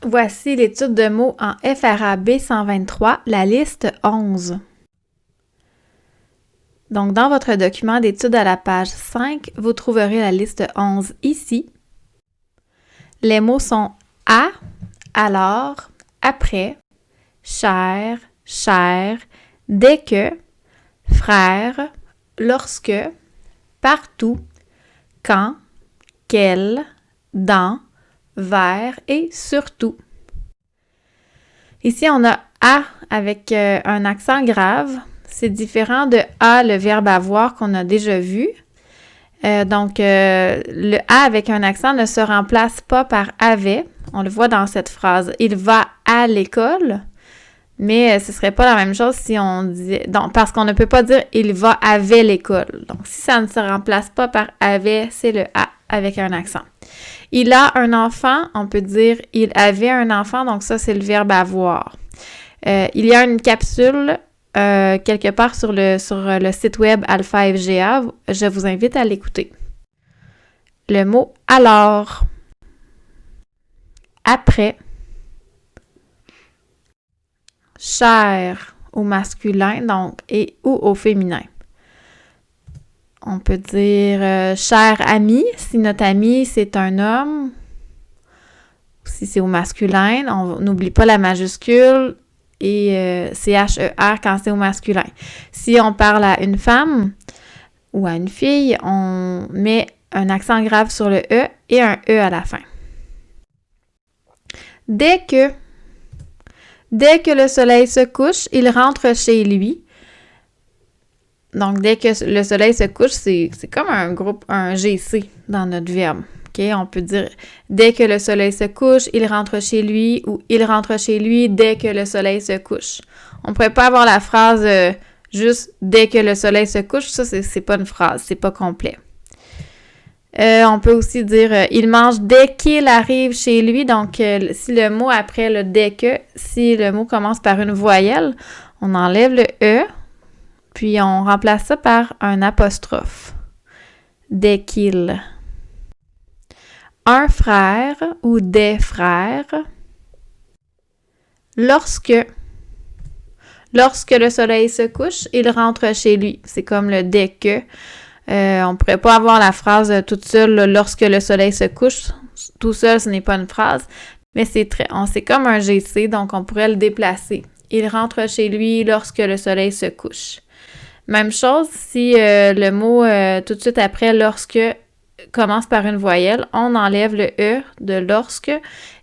Voici l'étude de mots en FRAB 123, la liste 11. Donc, dans votre document d'étude à la page 5, vous trouverez la liste 11 ici. Les mots sont à, alors, après, cher, chère, dès que, frère, lorsque, partout, quand, quel, dans, vers et surtout. Ici, on a à avec un accent grave. C'est différent de à, le verbe avoir qu'on a déjà vu. Le à avec un accent ne se remplace pas par avait. On le voit dans cette phrase. Il va à l'école, mais ce serait pas la même chose si on disait... Donc, parce qu'on ne peut pas dire il va avec l'école. Donc, si ça ne se remplace pas par avait, c'est le à avec un accent. Il a un enfant, on peut dire il avait un enfant, donc ça, c'est le verbe avoir. Il y a une capsule quelque part sur le site web Alpha FGA. Je vous invite à l'écouter. Le mot alors, après, cher au masculin, donc, et ou au féminin. On peut dire cher ami, si notre ami, c'est un homme. Si c'est au masculin, on n'oublie pas la majuscule et CHER quand c'est au masculin. Si on parle à une femme ou à une fille, on met un accent grave sur le E et un E à la fin. Dès que le soleil se couche, il rentre chez lui. Donc, dès que le soleil se couche, c'est comme un GC dans notre verbe. Okay? On peut dire « Dès que le soleil se couche, il rentre chez lui » ou « Il rentre chez lui dès que le soleil se couche ». On ne pourrait pas avoir la phrase juste « Dès que le soleil se couche ». Ça, c'est pas une phrase, c'est pas complet. On peut aussi dire « Il mange dès qu'il arrive chez lui ». Donc, si le mot après le « dès que », si le mot commence par une voyelle, on enlève le « e ». Puis, on remplace ça par un apostrophe. Dès qu'il. Un frère ou des frères. Lorsque le soleil se couche, il rentre chez lui. C'est comme le dès que. On ne pourrait pas avoir la phrase toute seule lorsque le soleil se couche. Tout seul, ce n'est pas une phrase. Mais c'est comme un GC, donc on pourrait le déplacer. Il rentre chez lui lorsque le soleil se couche. Même chose, si le mot tout de suite après « lorsque » commence par une voyelle, on enlève le « e » de « lorsque »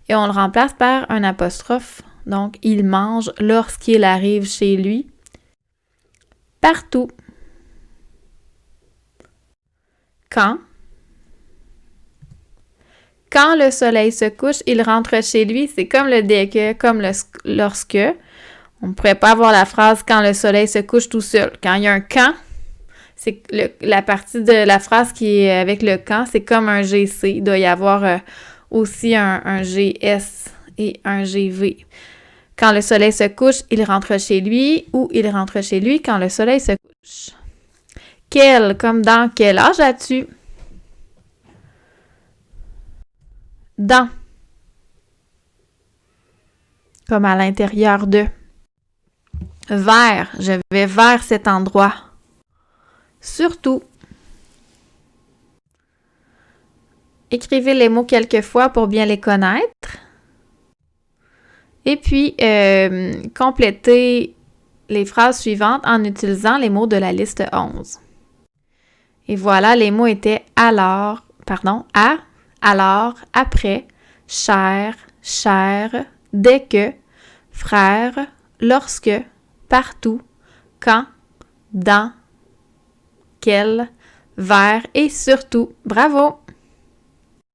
et on le remplace par un apostrophe. Donc, il mange lorsqu'il arrive chez lui. Partout. Quand le soleil se couche, il rentre chez lui. C'est comme le dès que, comme le lorsque. On ne pourrait pas avoir la phrase « quand le soleil se couche tout seul ». Quand il y a un « quand », c'est la partie de la phrase qui est avec le « quand », c'est comme un GC. Il doit y avoir aussi un GS et un GV. Quand le soleil se couche, il rentre chez lui ou il rentre chez lui quand le soleil se couche. Quel, comme dans « quel âge as-tu » ? Dans, comme à l'intérieur de. Vers, je vais vers cet endroit. Surtout. Écrivez les mots quelques fois pour bien les connaître. Et puis, complétez les phrases suivantes en utilisant les mots de la liste 11. Et voilà, les mots étaient à, alors, après, cher, chère, dès que, frère, lorsque, partout, quand, dans, quel, vers et surtout. Bravo!